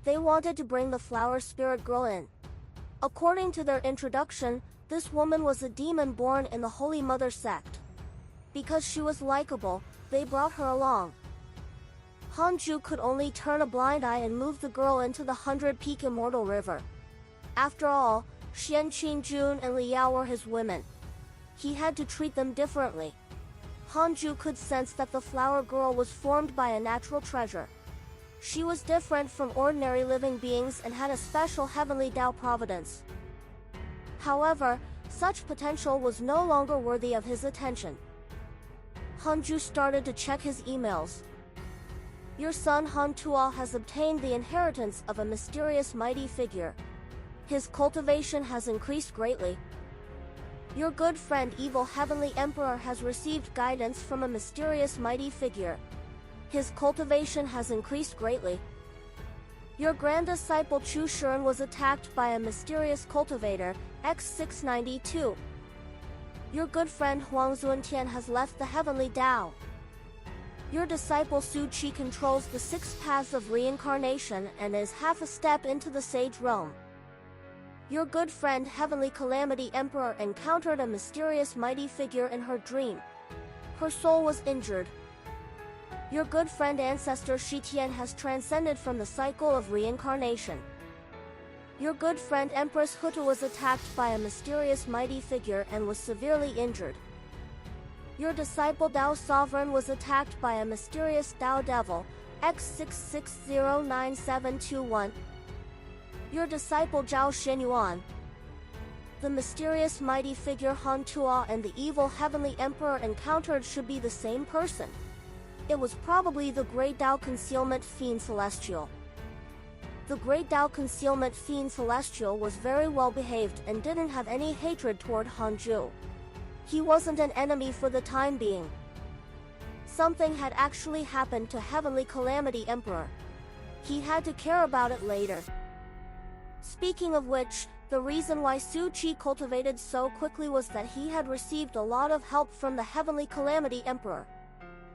They wanted to bring the flower spirit girl in. According to their introduction, this woman was a demon born in the Holy Mother sect. Because she was likable, they brought her along. Hanju could only turn a blind eye and move the girl into the 100-peak immortal river. After all, Xian Qingjun and Liao were his women. He had to treat them differently. Hanju could sense that the flower girl was formed by a natural treasure. She was different from ordinary living beings and had a special heavenly Tao providence. However, such potential was no longer worthy of his attention. Hanju started to check his emails. Your son Han Tuo has obtained the inheritance of a mysterious mighty figure. His cultivation has increased greatly. Your good friend Evil Heavenly Emperor has received guidance from a mysterious mighty figure. His cultivation has increased greatly. Your grand disciple Chu Shuren was attacked by a mysterious cultivator, X692. Your good friend Huang Zuntian has left the heavenly Tao. Your disciple Su Qi controls the 6 paths of reincarnation and is half a step into the sage realm. Your good friend Heavenly Calamity Emperor encountered a mysterious mighty figure in her dream. Her soul was injured. Your good friend Ancestor Shitian has transcended from the cycle of reincarnation. Your good friend Empress Huta was attacked by a mysterious mighty figure and was severely injured. Your disciple Dao Sovereign was attacked by a mysterious Dao Devil, X6609721. Your disciple Zhao Xinyuan. The mysterious mighty figure Han Tuo and the evil heavenly emperor encountered should be the same person. It was probably the Great Tao Concealment Fiend Celestial. The Great Tao Concealment Fiend Celestial was very well behaved and didn't have any hatred toward Hanju. He wasn't an enemy for the time being. Something had actually happened to Heavenly Calamity Emperor. He had to care about it later. Speaking of which, the reason why Su Qi cultivated so quickly was that he had received a lot of help from the Heavenly Calamity Emperor.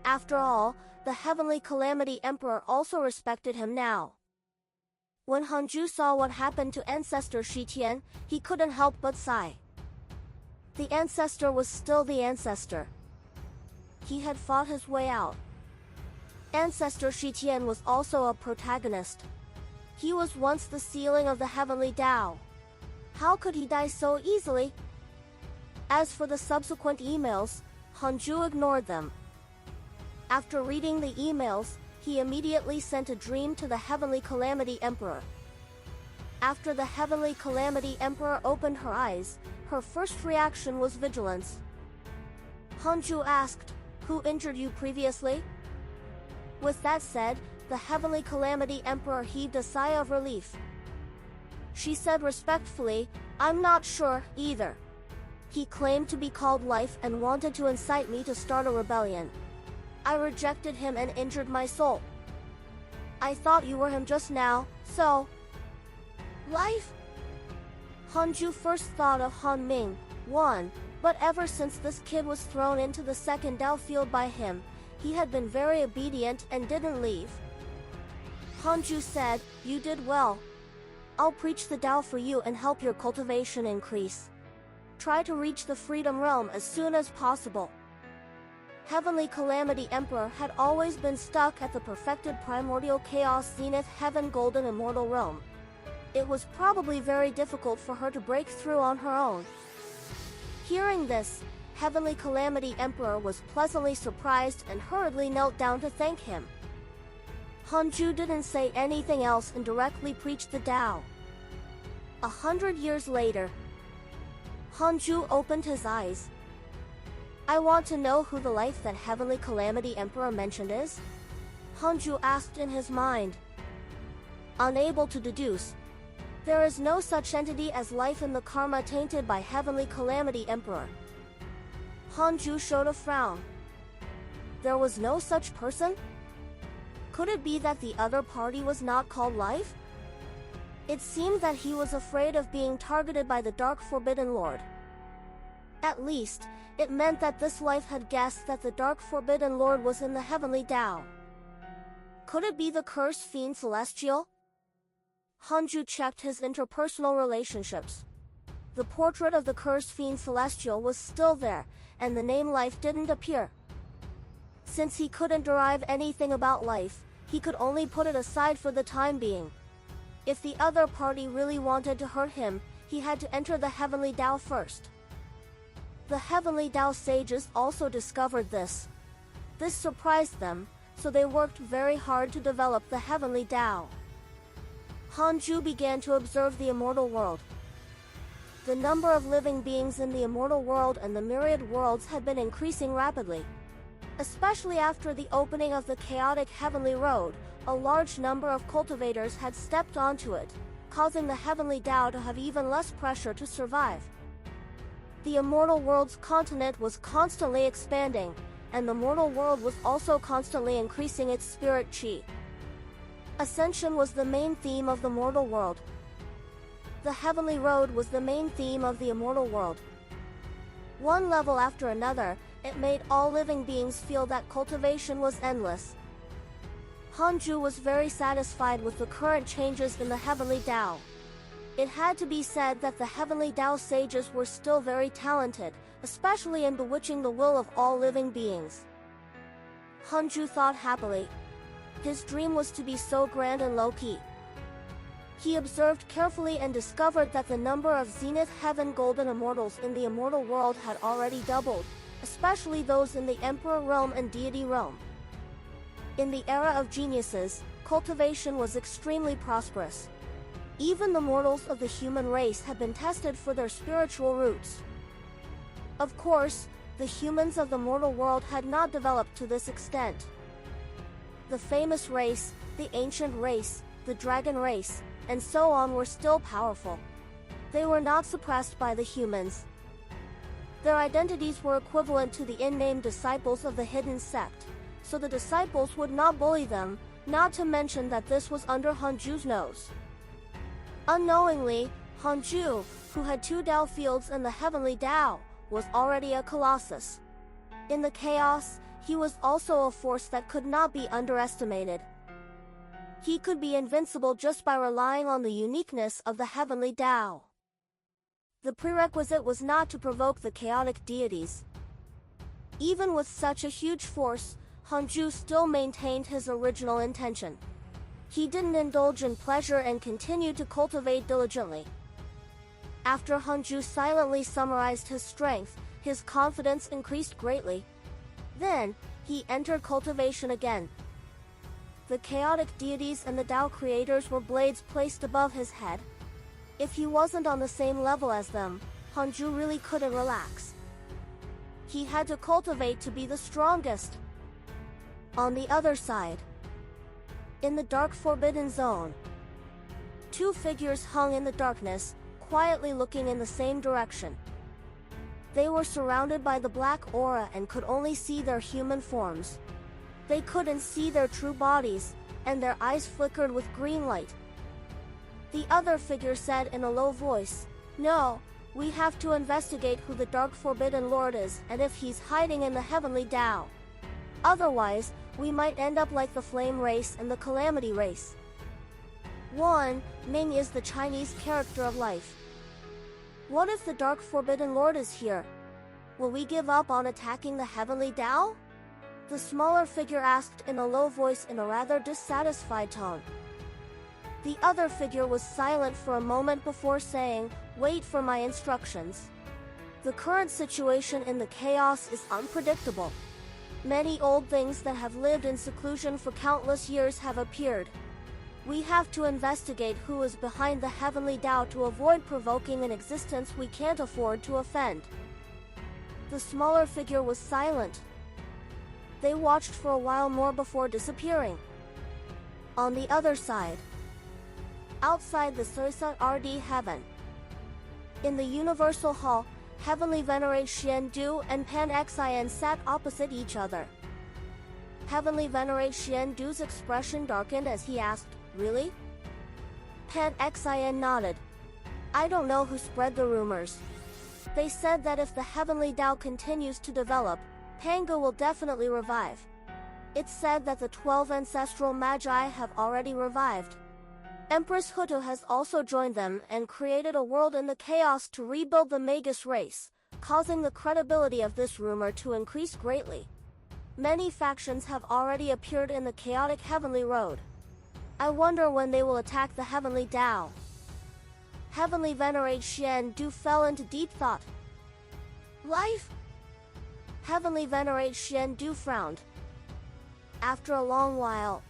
After all, the Heavenly Calamity Emperor also respected him now. When Hanju saw what happened to Ancestor Shitian, he couldn't help but sigh. The ancestor was still the ancestor. He had fought his way out. Ancestor Shitian was also a protagonist. He was once the ceiling of the heavenly Tao. How could he die so easily? As for the subsequent emails, Hanju ignored them. After reading the emails, he immediately sent a dream to the Heavenly Calamity Emperor. After the Heavenly Calamity Emperor opened her eyes, her first reaction was vigilance. Hanju asked, "Who injured you previously?" With that said, the Heavenly Calamity Emperor heaved a sigh of relief. She said respectfully, "I'm not sure, either. He claimed to be called Life and wanted to incite me to start a rebellion. I rejected him and injured my soul. I thought you were him just now, so..." Life? Hanju first thought of Han Ming, but ever since this kid was thrown into the second Tao field by him, he had been very obedient and didn't leave. Hanju said, "You did well. I'll preach the Tao for you and help your cultivation increase. Try to reach the Freedom Realm as soon as possible." Heavenly Calamity Emperor had always been stuck at the perfected primordial chaos zenith heaven golden immortal realm. It was probably very difficult for her to break through on her own. Hearing this, Heavenly Calamity Emperor was pleasantly surprised and hurriedly knelt down to thank him. Hanju didn't say anything else and directly preached the Tao. 100 years later, Hanju opened his eyes. "I want to know who the life that Heavenly Calamity Emperor mentioned is?" Hanju asked in his mind. Unable to deduce, there is no such entity as life in the karma tainted by Heavenly Calamity Emperor. Hanju showed a frown. There was no such person? Could it be that the other party was not called Life? It seemed that he was afraid of being targeted by the Dark Forbidden Lord. At least, it meant that this life had guessed that the Dark Forbidden Lord was in the Heavenly Tao. Could it be the Cursed Fiend Celestial? Hanju checked his interpersonal relationships. The portrait of the cursed fiend Celestial was still there, and the name Life didn't appear. Since he couldn't derive anything about life, he could only put it aside for the time being. If the other party really wanted to hurt him, he had to enter the Heavenly Tao first. The Heavenly Tao sages also discovered this. This surprised them, so they worked very hard to develop the Heavenly Tao. Hanju began to observe the immortal world. The number of living beings in the immortal world and the myriad worlds had been increasing rapidly. Especially after the opening of the chaotic Heavenly Road, a large number of cultivators had stepped onto it, causing the Heavenly Tao to have even less pressure to survive. The immortal world's continent was constantly expanding, and the mortal world was also constantly increasing its spirit chi. Ascension was the main theme of the mortal world. The Heavenly Road was the main theme of the immortal world. One level after another, it made all living beings feel that cultivation was endless. Hanju was very satisfied with the current changes in the Heavenly Tao. It had to be said that the Heavenly Tao sages were still very talented, especially in bewitching the will of all living beings. Hanju thought happily. His dream was to be so grand and low-key. He observed carefully and discovered that the number of Zenith Heaven Golden Immortals in the immortal world had already doubled, especially those in the Emperor realm and Deity realm. In the era of geniuses, cultivation was extremely prosperous. Even the mortals of the human race had been tested for their spiritual roots. Of course, the humans of the mortal world had not developed to this extent. The famous race, the ancient race, the dragon race, and so on were still powerful. They were not suppressed by the humans. Their identities were equivalent to the in-name disciples of the hidden sect, so the disciples would not bully them, not to mention that this was under Hanju's nose. Unknowingly, Hanju, who had 2 Tao fields in the Heavenly Tao, was already a colossus. In the chaos, he was also a force that could not be underestimated. He could be invincible just by relying on the uniqueness of the Heavenly Tao. The prerequisite was not to provoke the chaotic deities. Even with such a huge force, Hanju still maintained his original intention. He didn't indulge in pleasure and continued to cultivate diligently. After Hanju silently summarized his strength, his confidence increased greatly. Then, he entered cultivation again. The chaotic deities and the Tao creators were blades placed above his head. If he wasn't on the same level as them, Hanju really couldn't relax. He had to cultivate to be the strongest. On the other side, in the dark forbidden zone, 2 figures hung in the darkness, quietly looking in the same direction. They were surrounded by the black aura and could only see their human forms. They couldn't see their true bodies, and their eyes flickered with green light. The other figure said in a low voice, "No, we have to investigate who the Dark Forbidden Lord is and if he's hiding in the Heavenly Tao. Otherwise, we might end up like the Flame Race and the Calamity Race." 1. Ming is the Chinese character of life. What if the Dark Forbidden Lord is here? Will we give up on attacking the Heavenly Tao? The smaller figure asked in a low voice in a rather dissatisfied tone. The other figure was silent for a moment before saying, "Wait for my instructions." The current situation in the chaos is unpredictable. Many old things that have lived in seclusion for countless years have appeared. We have to investigate who is behind the Heavenly Tao to avoid provoking an existence we can't afford to offend. The smaller figure was silent. They watched for a while more before disappearing. On the other side, outside the Suisa RD Heaven, in the Universal Hall, Heavenly Venerate Xian Du and Pan Xin sat opposite each other. Heavenly Venerate Xian Du's expression darkened as he asked, "Really?" Pan Xin nodded. "I don't know who spread the rumors. They said that if the Heavenly Tao continues to develop, Panga will definitely revive. It's said that the 12 ancestral magi have already revived. Empress Hutu has also joined them and created a world in the chaos to rebuild the Magus race, causing the credibility of this rumor to increase greatly. Many factions have already appeared in the chaotic Heavenly Road. I wonder when they will attack the Heavenly Tao. Heavenly Venerate Xian Du fell into deep thought. Life? Heavenly Venerate Xian Du frowned. After a long while,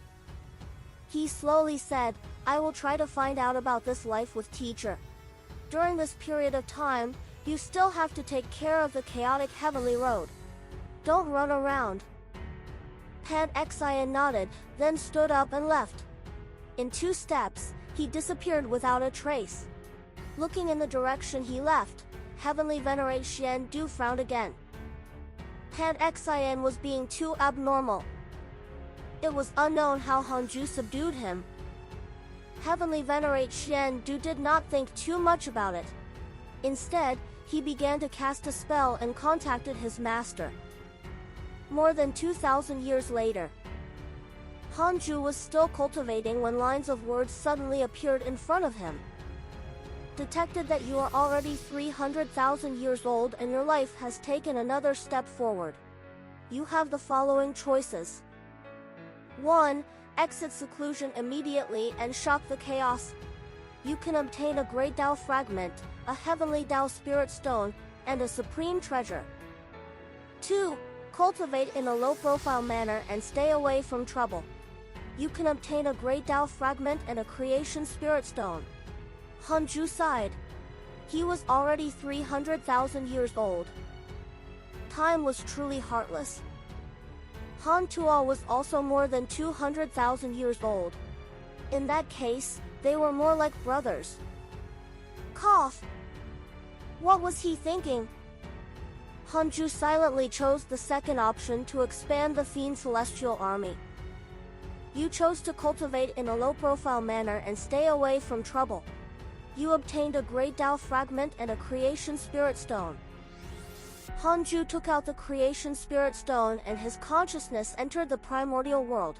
he slowly said, I will try to find out about this life with teacher. During this period of time, you still have to take care of the chaotic Heavenly Road. Don't run around. Pan Xian nodded, then stood up and left. In 2 steps, he disappeared without a trace. Looking in the direction he left, Heavenly Venerate Xian Du frowned again. Pan Xian was being too abnormal. It was unknown how Hanju subdued him. Heavenly Venerate Xian Du did not think too much about it. Instead, he began to cast a spell and contacted his master. More than 2,000 years later, Hanju was still cultivating when lines of words suddenly appeared in front of him. Detected that you are already 300,000 years old and your life has taken another step forward. You have the following choices. 1. Exit seclusion immediately and shock the chaos. You can obtain a Great Tao fragment, a Heavenly Tao Spirit Stone, and a Supreme Treasure. 2. Cultivate in a low-profile manner and stay away from trouble. You can obtain a Great Tao fragment and a Creation Spirit Stone. Hanju sighed. He was already 300,000 years old. Time was truly heartless. Han Tuo was also more than 200,000 years old. In that case, they were more like brothers. Cough. What was he thinking? Hanju silently chose the second option to expand the Fiend Celestial Army. You chose to cultivate in a low-profile manner and stay away from trouble. You obtained a Great Tao fragment and a Creation Spirit Stone. Hanju took out the Creation Spirit Stone and his consciousness entered the primordial world.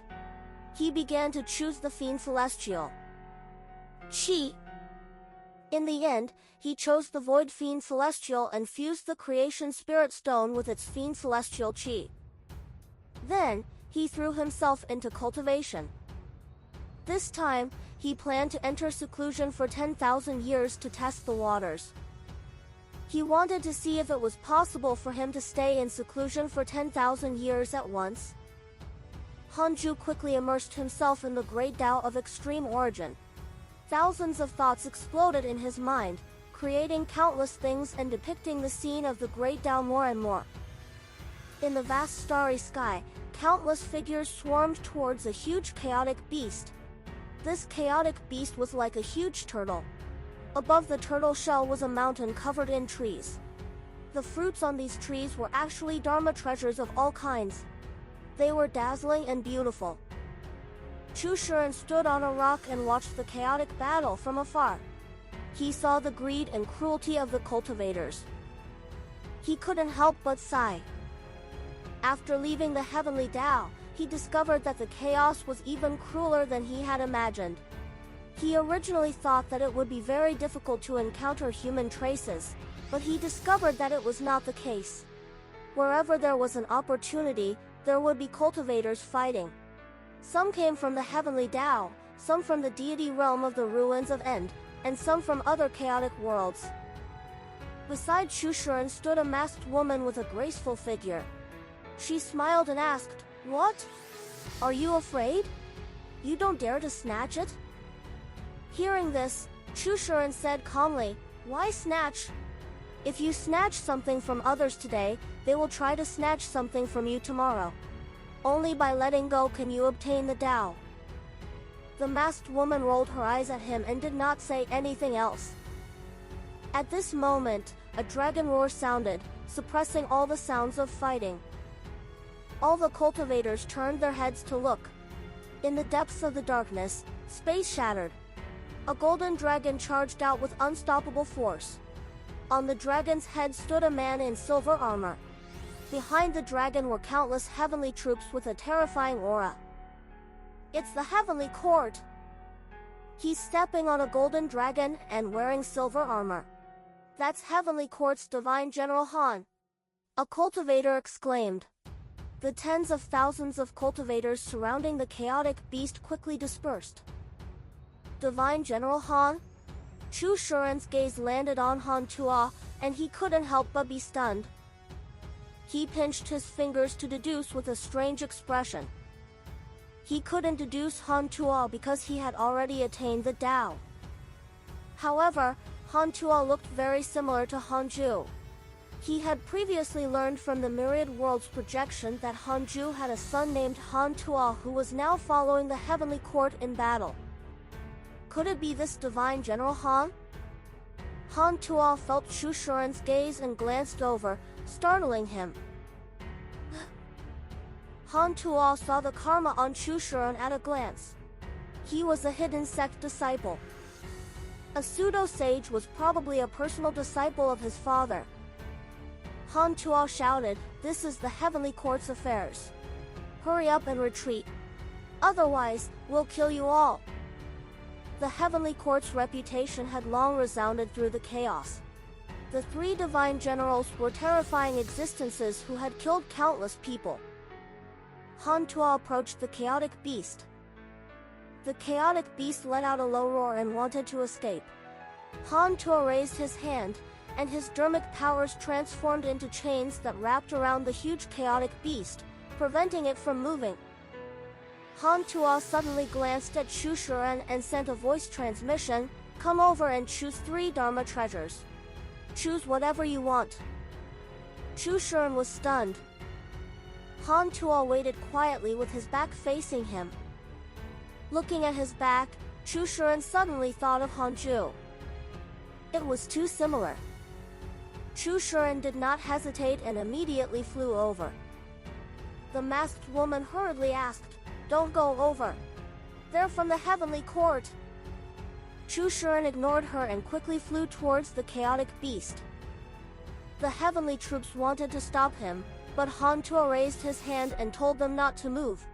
He began to choose the Fiend Celestial. Chi. In the end, he chose the Void Fiend Celestial and fused the Creation Spirit Stone with its Fiend Celestial Chi. Then, he threw himself into cultivation. This time, he planned to enter seclusion for 10,000 years to test the waters. He wanted to see if it was possible for him to stay in seclusion for 10,000 years at once. Hanju quickly immersed himself in the Great Tao of extreme origin. Thousands of thoughts exploded in his mind, creating countless things and depicting the scene of the Great Tao more and more. In the vast starry sky, countless figures swarmed towards a huge chaotic beast. This chaotic beast was like a huge turtle. Above the turtle shell was a mountain covered in trees. The fruits on these trees were actually Dharma treasures of all kinds. They were dazzling and beautiful. Chu Shuren stood on a rock and watched the chaotic battle from afar. He saw the greed and cruelty of the cultivators. He couldn't help but sigh. After leaving the Heavenly Tao, he discovered that the chaos was even crueler than he had imagined. He originally thought that it would be very difficult to encounter human traces, but he discovered that it was not the case. Wherever there was an opportunity, there would be cultivators fighting. Some came from the Heavenly Tao, some from the deity realm of the ruins of End, and some from other chaotic worlds. Beside Chu Shuren stood a masked woman with a graceful figure. She smiled and asked, "What? Are you afraid? You don't dare to snatch it?" Hearing this, Chu Shuren said calmly, "Why snatch? If you snatch something from others today, they will try to snatch something from you tomorrow. Only by letting go can you obtain the Tao." The masked woman rolled her eyes at him and did not say anything else. At this moment, a dragon roar sounded, suppressing all the sounds of fighting. All the cultivators turned their heads to look. In the depths of the darkness, space shattered. A golden dragon charged out with unstoppable force. On the dragon's head stood a man in silver armor. Behind the dragon were countless heavenly troops with a terrifying aura. "It's the Heavenly Court!" He's stepping on a golden dragon and wearing silver armor. That's Heavenly Court's Divine General Han. A cultivator exclaimed. The tens of thousands of cultivators surrounding the chaotic beast quickly dispersed. Divine General Han? Chu Shuren's gaze landed on Han Tuo, and he couldn't help but be stunned. He pinched his fingers to deduce with a strange expression. He couldn't deduce Han Tuo because he had already attained the Tao. However, Han Tuo looked very similar to Han Ju. He had previously learned from the Myriad Worlds projection that Han Ju had a son named Han Tuo who was now following the Heavenly Court in battle. Could it be this Divine General Han? Han Tuo felt Chu Shuren's gaze and glanced over, startling him. Han Tuo saw the karma on Chu Shuren at a glance. He was a hidden sect disciple. A pseudo-sage was probably a personal disciple of his father. Han Tuo shouted, "This is the Heavenly Court's affairs. Hurry up and retreat. Otherwise, we'll kill you all." The Heavenly Court's reputation had long resounded through the chaos. The three divine generals were terrifying existences who had killed countless people. Han Tuo approached the chaotic beast. The chaotic beast let out a low roar and wanted to escape. Han Tuo raised his hand, and his dermic powers transformed into chains that wrapped around the huge chaotic beast, preventing it from moving. Han Tuo suddenly glanced at Chu Shuren and sent a voice transmission, "Come over and choose 3 Dharma treasures. Choose whatever you want." Chu Shuren was stunned. Han Tuo waited quietly with his back facing him. Looking at his back, Chu Shuren suddenly thought of Han Ju. It was too similar. Chu Shuren did not hesitate and immediately flew over. The masked woman hurriedly asked, "Don't go over. They're from the Heavenly Court." Chu Shuren ignored her and quickly flew towards the chaotic beast. The heavenly troops wanted to stop him, but Han Tuo raised his hand and told them not to move.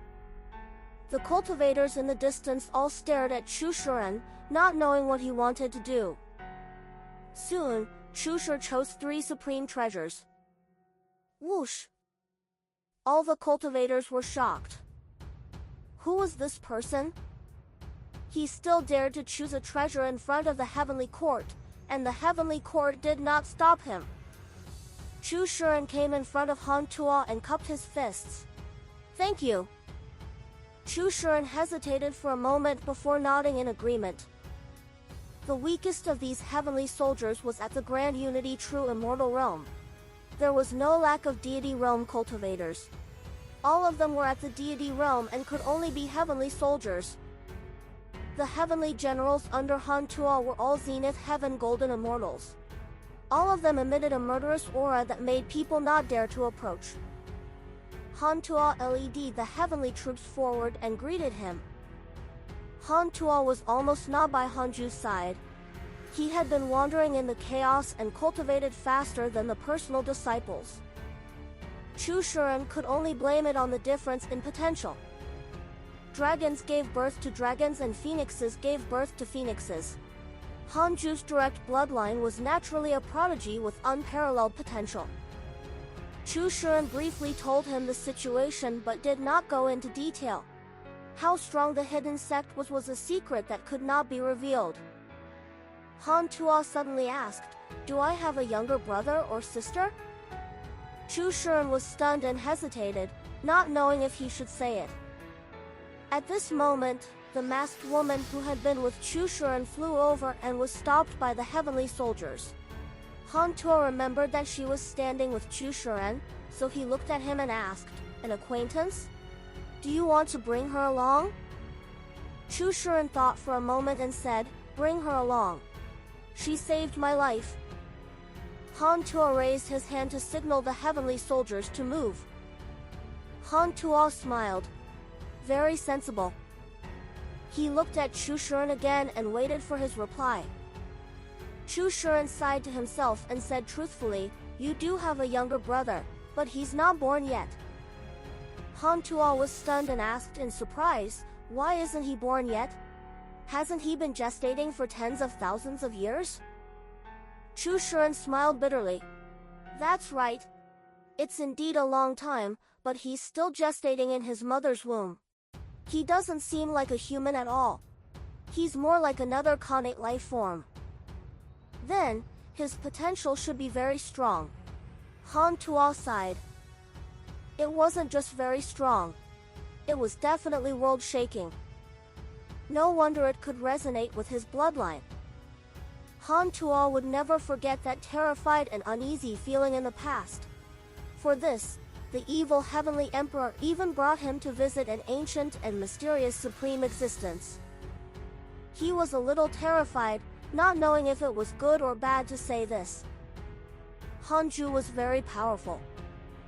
The cultivators in the distance all stared at Chu Shuren, not knowing what he wanted to do. Soon, Chu Shuren chose 3 supreme treasures. Whoosh! All the cultivators were shocked. Who was this person? He still dared to choose a treasure in front of the Heavenly Court, and the Heavenly Court did not stop him. Chu Shuren came in front of Han Tuo and cupped his fists. "Thank you." Chu Shuren hesitated for a moment before nodding in agreement. The weakest of these heavenly soldiers was at the Grand Unity True Immortal Realm. There was no lack of Deity Realm cultivators. All of them were at the Deity Realm and could only be heavenly soldiers. The heavenly generals under Han Tuo were all Zenith Heaven Golden Immortals. All of them emitted a murderous aura that made people not dare to approach. Han Tuo led the heavenly troops forward and greeted him. Han Tuo was almost not by Han Ju's side. He had been wandering in the chaos and cultivated faster than the personal disciples. Chu Shuren could only blame it on the difference in potential. Dragons gave birth to dragons and phoenixes gave birth to phoenixes. Han Ju's direct bloodline was naturally a prodigy with unparalleled potential. Chu Shuren briefly told him the situation but did not go into detail. How strong the hidden sect was a secret that could not be revealed. Han Tuo suddenly asked, "Do I have a younger brother or sister?" Chu Shuren was stunned and hesitated, not knowing if he should say it. At this moment, the masked woman who had been with Chu Shuren flew over and was stopped by the heavenly soldiers. Han Tuo remembered that she was standing with Chu Shuren, so he looked at him and asked, "An acquaintance? Do you want to bring her along?" Chu Shuren thought for a moment and said, "Bring her along. She saved my life." Han Tuo raised his hand to signal the heavenly soldiers to move. Han Tuo smiled. Very sensible. He looked at Chu Shuren again and waited for his reply. Chu Shuren sighed to himself and said truthfully, "You do have a younger brother, but he's not born yet." Han Tuo was stunned and asked in surprise, "Why isn't he born yet?" Hasn't he been gestating for tens of thousands of years? Chpter smiled bitterly. That's right. It's indeed a long time, but he's still gestating in his mother's womb. He doesn't seem like a human at all. He's more like another connate life form. Then, his potential should be very strong. Han Tuo sighed. It wasn't just very strong. It was definitely world-shaking. No wonder it could resonate with his bloodline. Han Tuo would never forget that terrified and uneasy feeling in the past. For this, the evil heavenly emperor even brought him to visit an ancient and mysterious supreme existence. He was a little terrified, not knowing if it was good or bad to say this. Hanju was very powerful.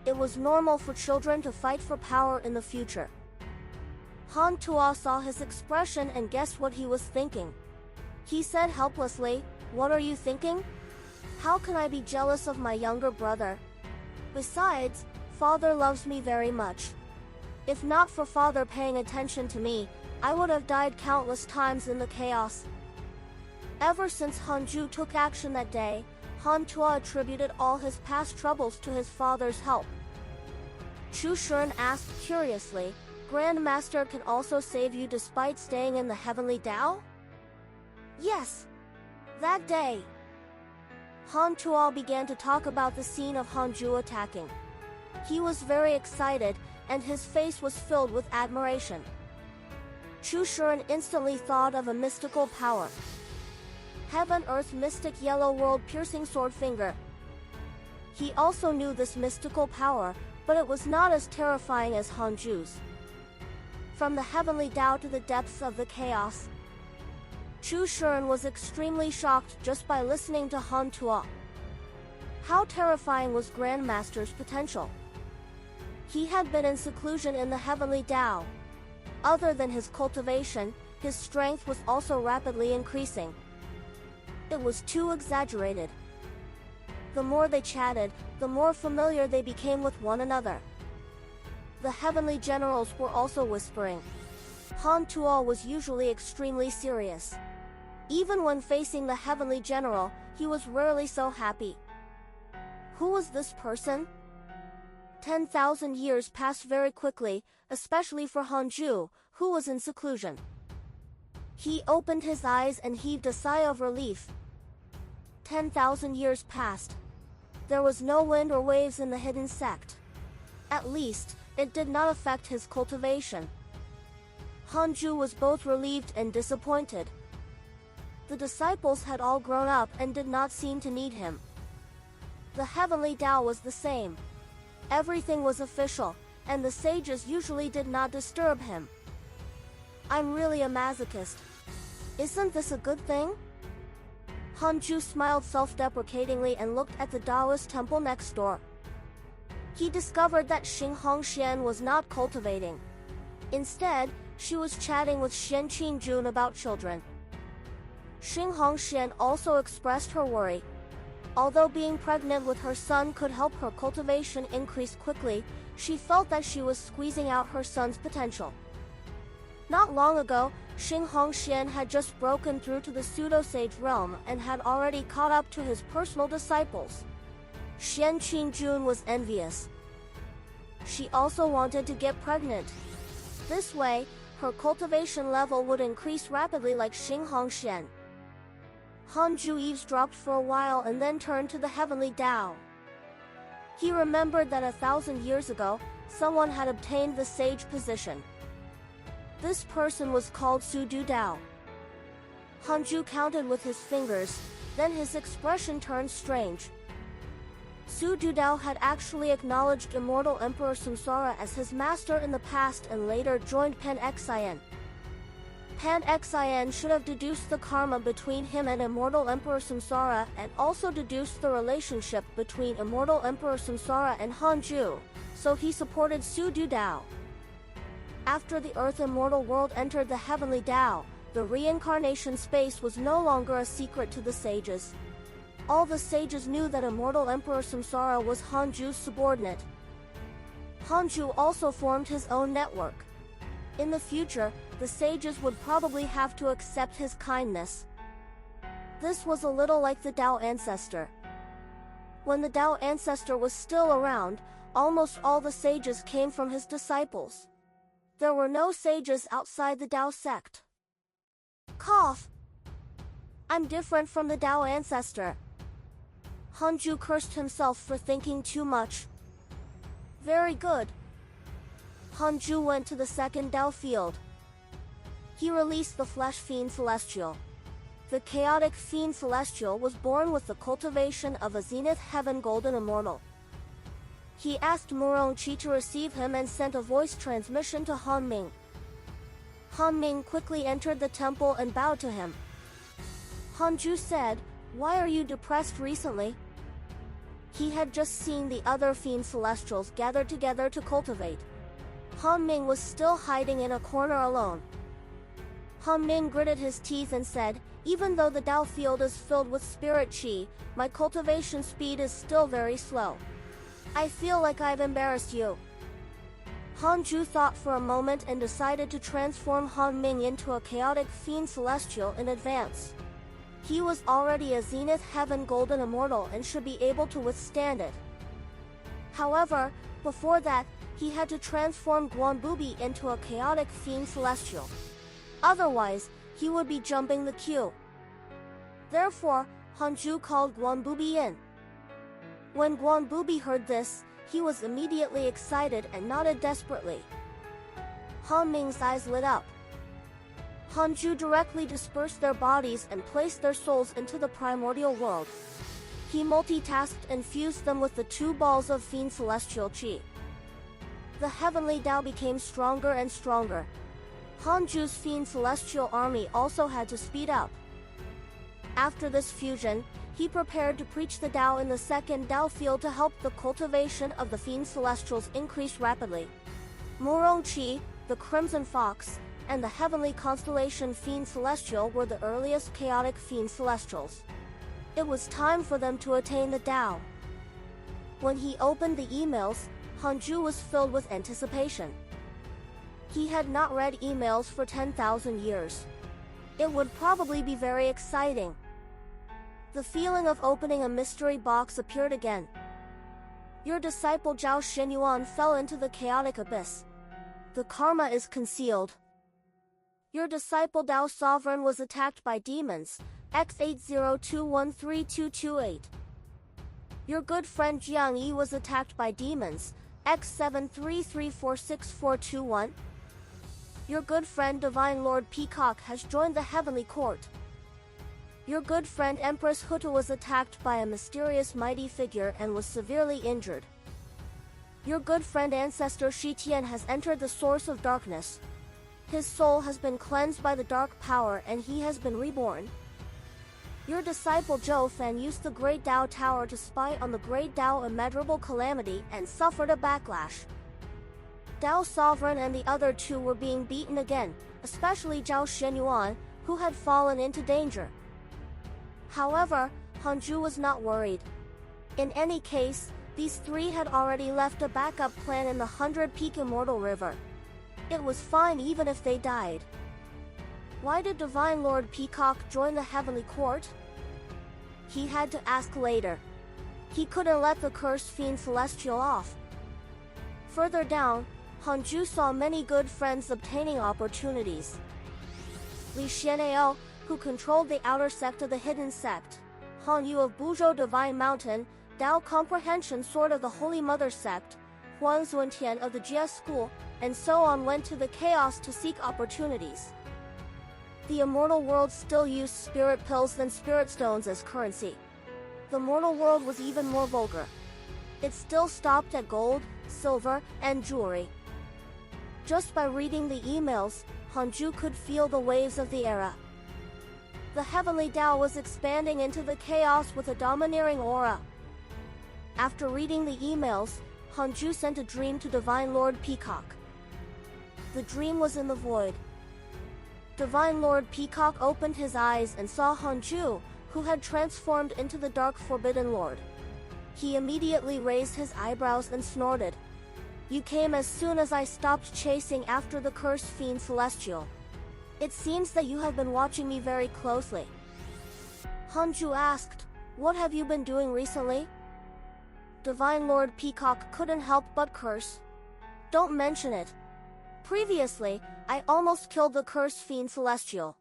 It was normal for children to fight for power in the future. Han Tuo saw his expression and guessed what he was thinking. He said helplessly, "What are you thinking? How can I be jealous of my younger brother? Besides, Father loves me very much. If not for Father paying attention to me, I would have died countless times in the chaos." Ever since Hanju took action that day, Han Tuo attributed all his past troubles to his father's help. Chpter asked curiously, "Grandmaster can also save you despite staying in the heavenly Tao?" "Yes. That day." Han Tuo began to talk about the scene of Hanju attacking. He was very excited, and his face was filled with admiration. Chpter instantly thought of a mystical power. Heaven Earth Mystic Yellow World Piercing Sword Finger. He also knew this mystical power, but it was not as terrifying as Hanju's. From the heavenly Tao to the depths of the chaos. Chpter was extremely shocked just by listening to Han Tuo. How terrifying was Grandmaster's potential? He had been in seclusion in the heavenly Tao. Other than his cultivation, his strength was also rapidly increasing. It was too exaggerated. The more they chatted, the more familiar they became with one another. The heavenly generals were also whispering. Han Tuo was usually extremely serious. Even when facing the heavenly general, he was rarely so happy. Who was this person? 10,000 years passed very quickly, especially for Hanju, who was in seclusion. He opened his eyes and heaved a sigh of relief. 10,000 years passed. There was no wind or waves in the hidden sect. At least, it did not affect his cultivation. Hanju was both relieved and disappointed. The disciples had all grown up and did not seem to need him. The heavenly Tao was the same. Everything was official, and the sages usually did not disturb him. I'm really a masochist. Isn't this a good thing? Hanju smiled self-deprecatingly and looked at the Taoist temple next door. He discovered that Xinghong Xian was not cultivating. Instead, she was chatting with Xian Qingjun about children. Xinghong Xian also expressed her worry. Although being pregnant with her son could help her cultivation increase quickly, she felt that she was squeezing out her son's potential. Not long ago, Xinghong Xian had just broken through to the pseudo-sage realm and had already caught up to his personal disciples. Xian Qingjun was envious. She also wanted to get pregnant. This way, her cultivation level would increase rapidly like Xinghong Xian. Hanju eavesdropped for a while and then turned to the heavenly Tao. He remembered that 1,000 years ago, someone had obtained the sage position. This person was called Su Du Dao. Hanju counted with his fingers, then his expression turned strange. Su Du Dao had actually acknowledged immortal Emperor Samsara as his master in the past and later joined Pan Xin. Pan Xin should have deduced the karma between him and immortal Emperor Samsara and also deduced the relationship between immortal Emperor Samsara and Hanju, so he supported Su Du Dao. After the Earth Immortal World entered the Heavenly Tao, the reincarnation space was no longer a secret to the sages. All the sages knew that immortal Emperor Samsara was Hanju's subordinate. Hanju also formed his own network. In the future, the sages would probably have to accept his kindness. This was a little like the Tao ancestor. When the Tao ancestor was still around, almost all the sages came from his disciples. There were no sages outside the Tao sect. Cough. I'm different from the Tao ancestor. Hanju cursed himself for thinking too much. Very good. Hanju went to the second Tao field. He released the flesh fiend celestial. The chaotic fiend celestial was born with the cultivation of a zenith heaven golden immortal. He asked Muronchi to receive him and sent a voice transmission to Han Ming. Han Ming quickly entered the temple and bowed to him. Hanju said, "Why are you depressed recently?" He had just seen the other fiend celestials gathered together to cultivate. Han Ming was still hiding in a corner alone. Han Ming gritted his teeth and said, "Even though the Tao field is filled with spirit chi, my cultivation speed is still very slow. I feel like I've embarrassed you." Hanju thought for a moment and decided to transform Han Ming into a chaotic fiend celestial in advance. He was already a zenith heaven golden immortal and should be able to withstand it. However, before that, he had to transform Guanbubi into a chaotic fiend celestial. Otherwise, he would be jumping the queue. Therefore, Hanju called Guanbubi in. When Guanbubi heard this, he was immediately excited and nodded desperately. Han Ming's eyes lit up. Hanju directly dispersed their bodies and placed their souls into the primordial world. He multitasked and fused them with the two balls of fiend celestial chi. The heavenly Tao became stronger and stronger. Hanju's fiend celestial army also had to speed up. After this fusion, he prepared to preach the Tao in the second Tao field to help the cultivation of the fiend celestials increase rapidly. Muronchi, the Crimson Fox, and the heavenly constellation fiend celestial were the earliest chaotic fiend celestials. It was time for them to attain the Tao. When he opened the emails, Hanju was filled with anticipation. He had not read emails for 10,000 years. It would probably be very exciting. The feeling of opening a mystery box appeared again. Your disciple Zhao Xinyuan fell into the chaotic abyss. The karma is concealed. Your disciple Dao Sovereign was attacked by demons, X80213228. Your good friend Jiang Yi was attacked by demons, X73346421. Your good friend Divine Lord Peacock has joined the Heavenly Court. Your good friend Empress Huta was attacked by a mysterious mighty figure and was severely injured. Your good friend Ancestor Shi Tian has entered the source of darkness. His soul has been cleansed by the dark power and he has been reborn. Your disciple Zhou Fan used the Great Tao Tower to spy on the Great Tao immeasurable calamity and suffered a backlash. Tao Sovereign and the other two were being beaten again, especially Zhao Xinyuan, who had fallen into danger. However, Hanju was not worried. In any case, these three had already left a backup plan in the 100-peak Immortal River. It was fine even if they died. Why did Divine Lord Peacock join the Heavenly Court? He had to ask later. He couldn't let the cursed fiend celestial off. Further down, Hanju saw many good friends obtaining opportunities. Li Xianao, who controlled the outer sect of the hidden sect, Han Yu of Buzhou Divine Mountain, Tao Comprehension Sword of the Holy Mother sect, Huang Zuntian of the Jia School, and so on went to the chaos to seek opportunities. The immortal world still used spirit pills and spirit stones as currency. The mortal world was even more vulgar. It still stopped at gold, silver, and jewelry. Just by reading the emails, Hanju could feel the waves of the era. The heavenly Tao was expanding into the chaos with a domineering aura. After reading the emails, Hanju sent a dream to Divine Lord Peacock. The dream was in the void. Divine Lord Peacock opened his eyes and saw Hanju, who had transformed into the Dark Forbidden Lord. He immediately raised his eyebrows and snorted. You came as soon as I stopped chasing after the cursed fiend Celestial. It seems that you have been watching me very closely. Hanju asked, what have you been doing recently? Divine Lord Peacock couldn't help but curse. Don't mention it. Previously, I almost killed the cursed fiend Celestial.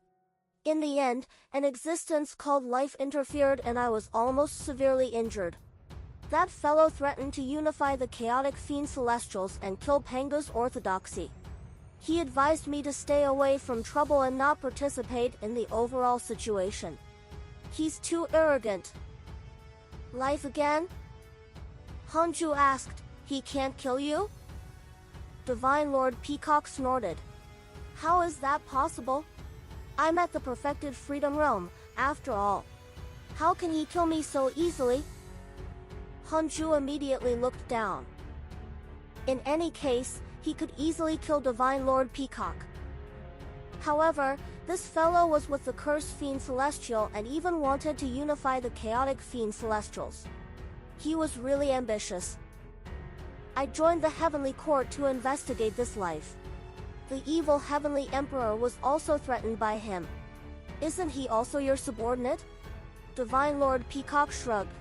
In the end, an existence called life interfered and I was almost severely injured. That fellow threatened to unify the chaotic fiend Celestials and kill Panga's orthodoxy. He advised me to stay away from trouble and not participate in the overall situation. He's too arrogant. Life again? Hanju asked, he can't kill you? Divine Lord Peacock snorted. How is that possible? I'm at the perfected freedom realm, after all. How can he kill me so easily? Hanju immediately looked down. In any case, he could easily kill Divine Lord Peacock. However, this fellow was with the cursed fiend Celestial and even wanted to unify the chaotic fiend Celestials. He was really ambitious. I joined the Heavenly Court to investigate this life. The evil Heavenly Emperor was also threatened by him. Isn't he also your subordinate? Divine Lord Peacock shrugged.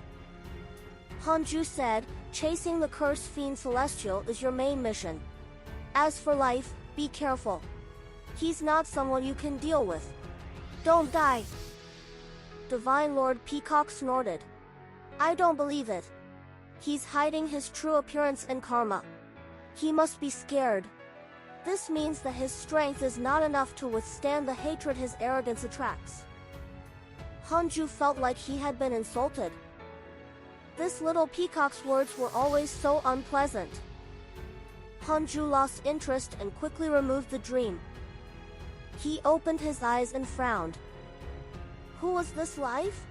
Hanju said, chasing the cursed fiend Celestial is your main mission. As for life, be careful. He's not someone you can deal with. Don't die. Divine Lord Peacock snorted. I don't believe it. He's hiding his true appearance and karma. He must be scared. This means that his strength is not enough to withstand the hatred his arrogance attracts. Hanju felt like he had been insulted. This little peacock's words were always so unpleasant. Hanju lost interest and quickly removed the dream. He opened his eyes and frowned. Who was this life?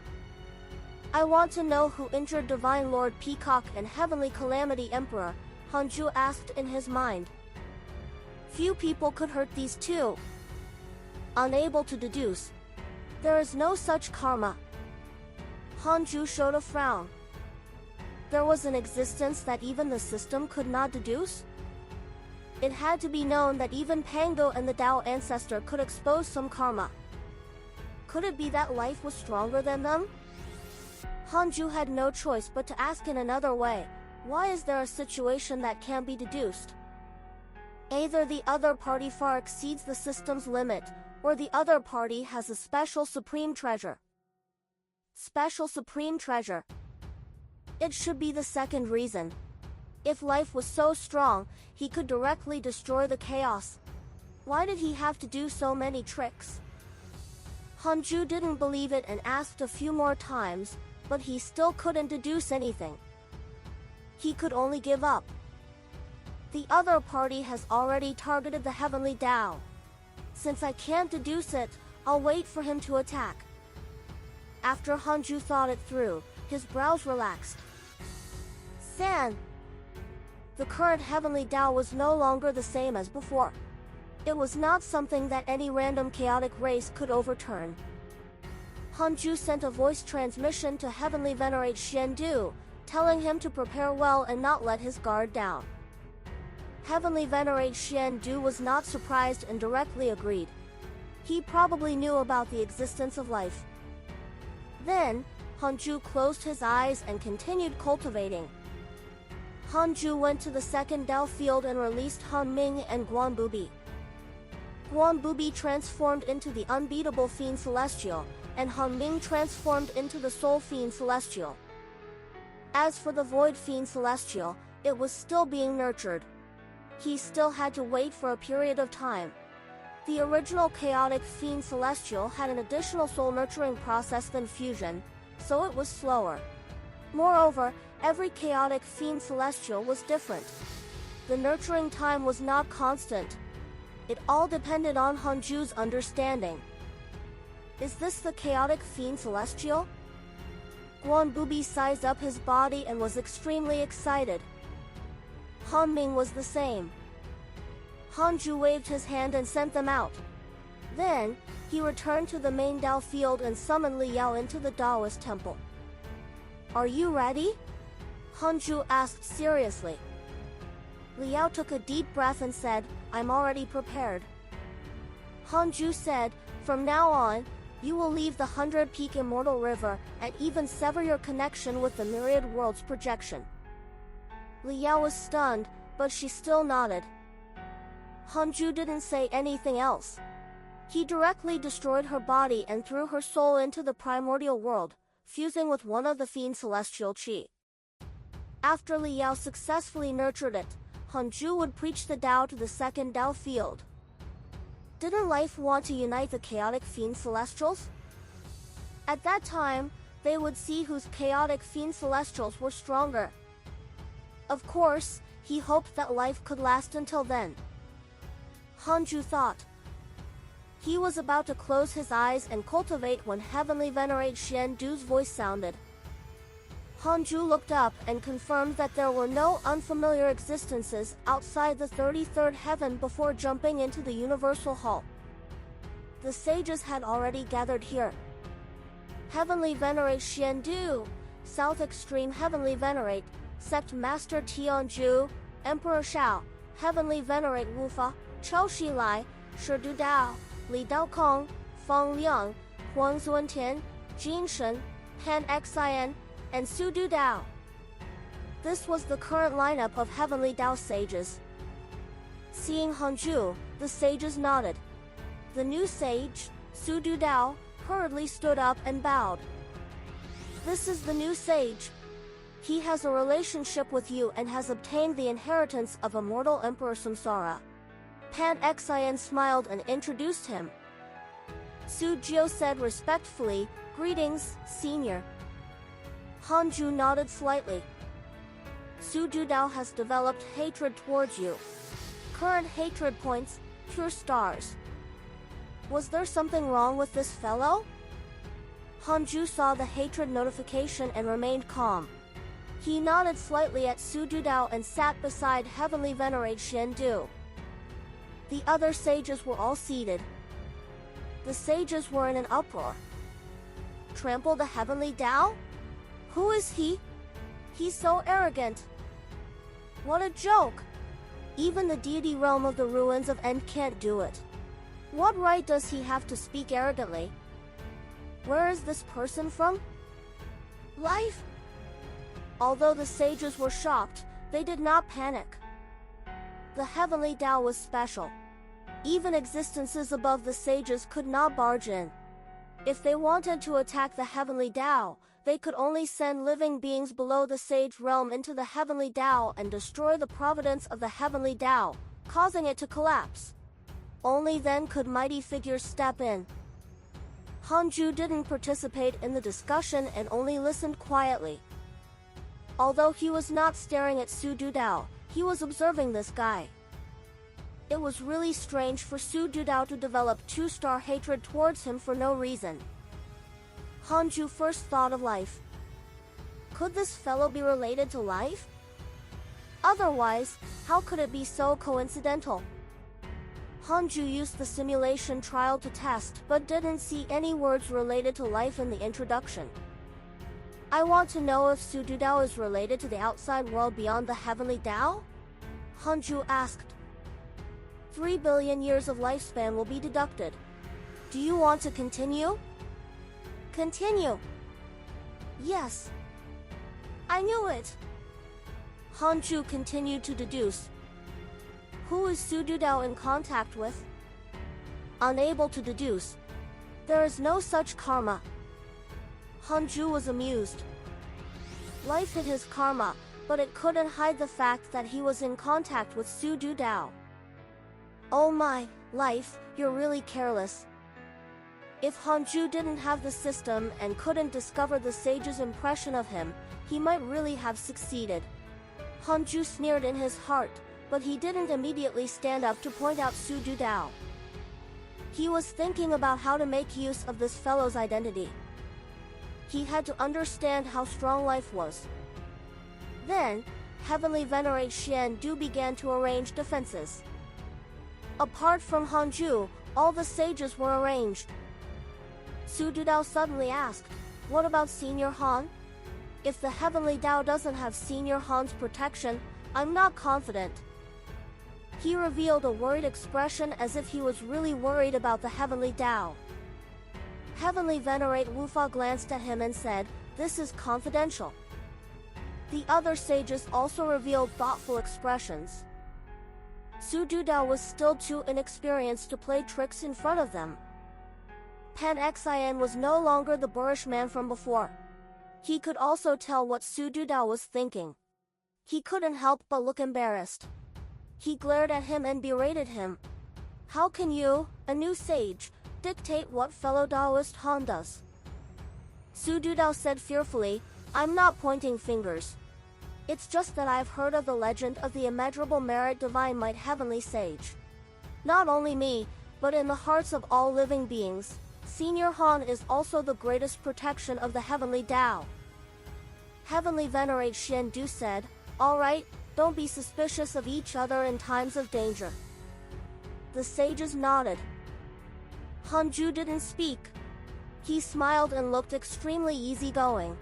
I want to know who injured Divine Lord Peacock and Heavenly Calamity Emperor, Hanju asked in his mind. Few people could hurt these two. Unable to deduce. There is no such karma. Hanju showed a frown. There was an existence that even the system could not deduce? It had to be known that even Pango and the Tao ancestor could expose some karma. Could it be that life was stronger than them? Hanju had no choice but to ask in another way, why is there a situation that can't be deduced? Either the other party far exceeds the system's limit, or the other party has a special supreme treasure. Special supreme treasure. It should be the second reason. If life was so strong, he could directly destroy the chaos. Why did he have to do so many tricks? Hanju didn't believe it and asked a few more times, but he still couldn't deduce anything. He could only give up. The other party has already targeted the Heavenly Tao. Since I can't deduce it, I'll wait for him to attack. After Hanju thought it through, his brows relaxed. San! The current Heavenly Tao was no longer the same as before. It was not something that any random chaotic race could overturn. Hanju sent a voice transmission to Heavenly Venerate Xiandu, telling him to prepare well and not let his guard down. Heavenly Venerate Xiandu was not surprised and directly agreed. He probably knew about the existence of life. Then, Hanju closed his eyes and continued cultivating. Hanju went to the second Dao field and released Han Ming and Guanbubi. Guanbubi transformed into the unbeatable Fiend Celestial, and Han Ming transformed into the Soul Fiend Celestial. As for the Void Fiend Celestial, it was still being nurtured. He still had to wait for a period of time. The original Chaotic Fiend Celestial had an additional soul nurturing process than fusion, so it was slower. Moreover, every Chaotic Fiend Celestial was different. The nurturing time was not constant. It all depended on Hanju's understanding. Is this the Chaotic Fiend Celestial? Guanbubi sized up his body and was extremely excited. Han Ming was the same. Hanju waved his hand and sent them out. Then, he returned to the main Dao field and summoned Li Yao into the Daoist temple. Are you ready? Hanju asked seriously. Liao took a deep breath and said, I'm already prepared. Hanju said, from now on, you will leave the 100-peak immortal river and even sever your connection with the myriad worlds projection. Liao was stunned, but she still nodded. Hanju didn't say anything else. He directly destroyed her body and threw her soul into the primordial world, fusing with one of the fiend's celestial chi. After Liao successfully nurtured it, Hanju would preach the Tao to the second Tao field. Didn't life want to unite the chaotic fiend celestials? At that time, they would see whose chaotic fiend celestials were stronger. Of course, he hoped that life could last until then. Hanju thought. He was about to close his eyes and cultivate when Heavenly Venerate Xian Du's voice sounded. Hanju looked up and confirmed that there were no unfamiliar existences outside the 33rd heaven before jumping into the Universal Hall. The sages had already gathered here. Heavenly Venerate Xian Du, South Extreme Heavenly Venerate, Sect Master Tianju, Emperor Shao, Heavenly Venerate Wufa, Chou Shi Lai, Shi Du Dao, Li Dao Kong, Feng Liang, Huang Zuntian, Jin Shen, Pan Xin, and Su Du Dao. This was the current lineup of Heavenly Dao sages. Seeing Hanju, the sages nodded. The new sage, Su Du Dao, hurriedly stood up and bowed. This is the new sage. He has a relationship with you and has obtained the inheritance of immortal Emperor Samsara. Pan Xin smiled and introduced him. Su Jiu said respectfully, greetings, senior. Hanju nodded slightly. Su Dudao has developed hatred towards you. Current hatred points, pure stars. Was there something wrong with this fellow? Hanju saw the hatred notification and remained calm. He nodded slightly at Su Dudao and sat beside Heavenly Venerate Xian Du. The other sages were all seated. The sages were in an uproar. Trample the Heavenly Tao? Who is he? He's so arrogant. What a joke! Even the deity realm of the ruins of End can't do it. What right does he have to speak arrogantly? Where is this person from? Life? Although the sages were shocked, they did not panic. The Heavenly Tao was special. Even existences above the sages could not barge in. If they wanted to attack the Heavenly Tao, they could only send living beings below the sage realm into the Heavenly Tao and destroy the providence of the Heavenly Tao, causing it to collapse. Only then could mighty figures step in. Hanju didn't participate in the discussion and only listened quietly. Although he was not staring at Su Dudao, he was observing this guy. It was really strange for Su Dudao to develop two-star hatred towards him for no reason. Hanju first thought of life. Could this fellow be related to life? Otherwise, how could it be so coincidental? Hanju used the simulation trial to test but didn't see any words related to life in the introduction. I want to know if Su Dudao is related to the outside world beyond the Heavenly Tao? Hanju asked. 3 billion years of lifespan will be deducted. Do you want to continue? Continue. Yes. I knew it. Hanju continued to deduce. Who is Su Dudao in contact with? Unable to deduce. There is no such karma. Hanju was amused. Life hid his karma, but it couldn't hide the fact that he was in contact with Su Dudao. Oh my, life, you're really careless. If Hanju didn't have the system and couldn't discover the sage's impression of him, he might really have succeeded. Hanju sneered in his heart, but he didn't immediately stand up to point out Su Dudao. He was thinking about how to make use of this fellow's identity. He had to understand how strong life was. Then, Heavenly Venerate Xian Du began to arrange defenses. Apart from Hanju, all the sages were arranged. Su Dudao suddenly asked, what about Senior Han? If the Heavenly Tao doesn't have Senior Han's protection, I'm not confident. He revealed a worried expression as if he was really worried about the heavenly Tao. Heavenly Venerate Wufa glanced at him and said, "This is confidential." The other sages also revealed thoughtful expressions. Su Dudao was still too inexperienced to play tricks in front of them. Pan Xian was no longer the boorish man from before. He could also tell what Su Dudao was thinking. He couldn't help but look embarrassed. He glared at him and berated him. "How can you, a new sage, dictate what fellow Taoist Han does?" Su Dudao said fearfully, "I'm not pointing fingers. It's just that I've heard of the legend of the immeasurable merit divine might heavenly sage. Not only me, but in the hearts of all living beings, Senior Han is also the greatest protection of the heavenly Tao." Heavenly Venerate Xian Du said, "All right, don't be suspicious of each other in times of danger." The sages nodded. Hanju didn't speak. He smiled and looked extremely easygoing.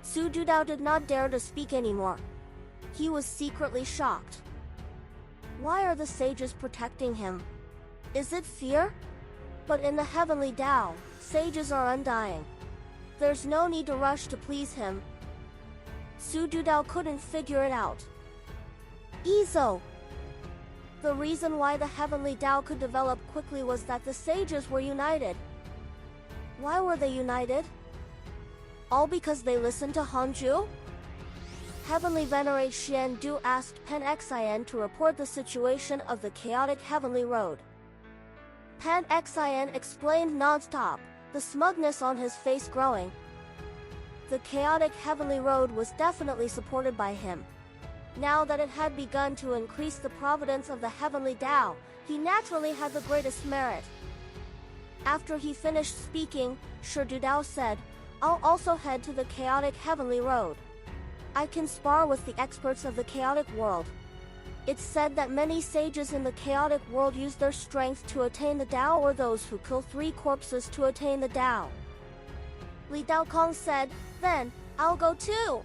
Su Dudao did not dare to speak anymore. He was secretly shocked. Why are the sages protecting him? Is it fear? But in the heavenly Tao, sages are undying. There's no need to rush to please him. Su Dudao couldn't figure it out. Izo! The reason why the heavenly Tao could develop quickly was that the sages were united. Why were they united? All because they listened to Hanju? Heavenly Venerate Xian Du asked Pan Xian to report the situation of the chaotic heavenly road. Pan Xian explained non-stop, the smugness on his face growing. The chaotic heavenly road was definitely supported by him. Now that it had begun to increase the providence of the heavenly Tao, he naturally had the greatest merit. After he finished speaking, Shi Dudao said, "I'll also head to the chaotic heavenly road. I can spar with the experts of the chaotic world. It's said that many sages in the chaotic world use their strength to attain the Tao, or those who kill 3 corpses to attain the Tao." Li Daokong said, "Then, I'll go too."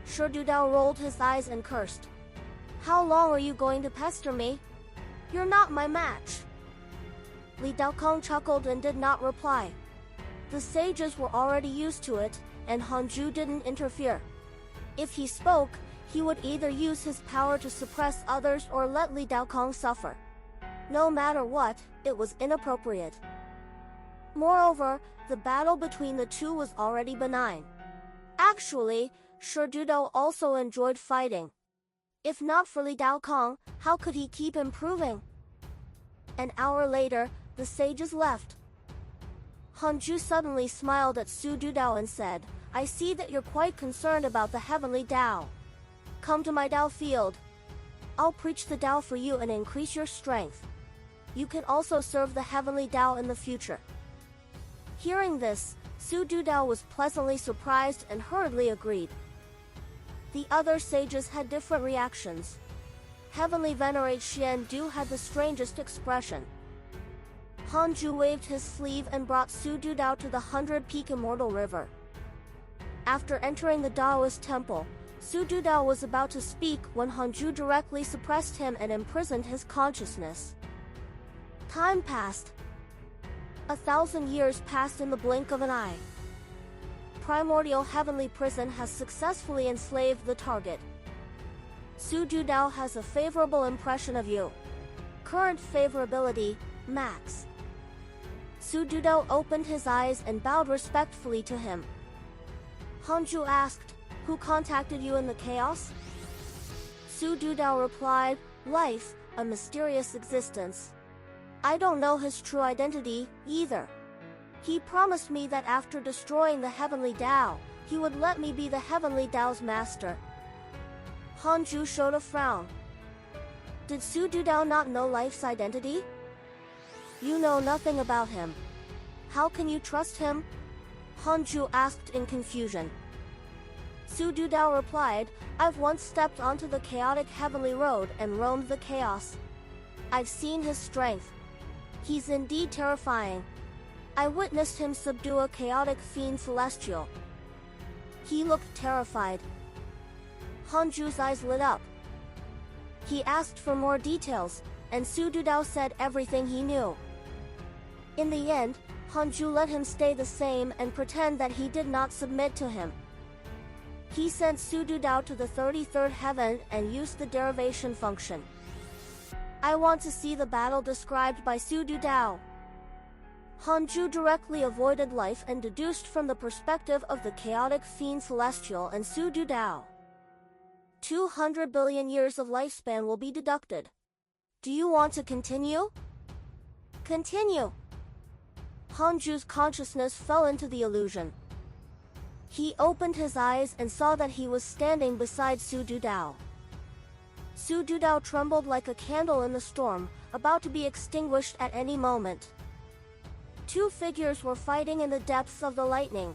Shi Dudao rolled his eyes and cursed. "How long are you going to pester me? You're not my match." Li Daokong chuckled and did not reply. The sages were already used to it, and Hanju didn't interfere. If he spoke, he would either use his power to suppress others or let Li Daokong suffer. No matter what, it was inappropriate. Moreover, the battle between the two was already benign. Actually, Shi Dudao also enjoyed fighting. If not for Li Daokong, how could he keep improving? An hour later, the sages left. Hanju suddenly smiled at Su Dudao and said, "I see that you're quite concerned about the heavenly Tao. Come to my Tao field. I'll preach the Tao for you and increase your strength. You can also serve the heavenly Tao in the future." Hearing this, Su Dudao was pleasantly surprised and hurriedly agreed. The other sages had different reactions. Heavenly Venerate Xian Du had the strangest expression. Hanju waved his sleeve and brought Su Dudao to the 100-peak Immortal River. After entering the Taoist temple, Su Dudao was about to speak when Hanju directly suppressed him and imprisoned his consciousness. Time passed. 1,000 years passed in the blink of an eye. Primordial heavenly prison has successfully enslaved the target. Su Dudao has a favorable impression of you. Current favorability, max. Su Dudao opened his eyes and bowed respectfully to him. Hanju asked, "Who contacted you in the chaos?" Su Dudao replied, "Life, a mysterious existence. I don't know his true identity, either. He promised me that after destroying the heavenly Tao, he would let me be the heavenly Tao's master." Hanju showed a frown. Did Su Dudao not know Life's identity? You know nothing about him. How can you trust him? Hanju asked in confusion. Su Dudao replied, "I've once stepped onto the chaotic heavenly road and roamed the chaos. I've seen his strength. He's indeed terrifying. I witnessed him subdue a chaotic fiend celestial." He looked terrified. Hanju's eyes lit up. He asked for more details, and Su Dudao said everything he knew. In the end, Hanju let him stay the same and pretend that he did not submit to him. He sent Su Dudao to the 33rd heaven and used the derivation function. I want to see the battle described by Su Dudao. Hanju directly avoided life and deduced from the perspective of the chaotic fiend Celestial and Su Dudao. 200 billion years of lifespan will be deducted. Do you want to continue? Continue. Hanju's consciousness fell into the illusion. He opened his eyes and saw that he was standing beside Su Dudao. Su Dudao trembled like a candle in the storm, about to be extinguished at any moment. Two figures were fighting in the depths of the lightning.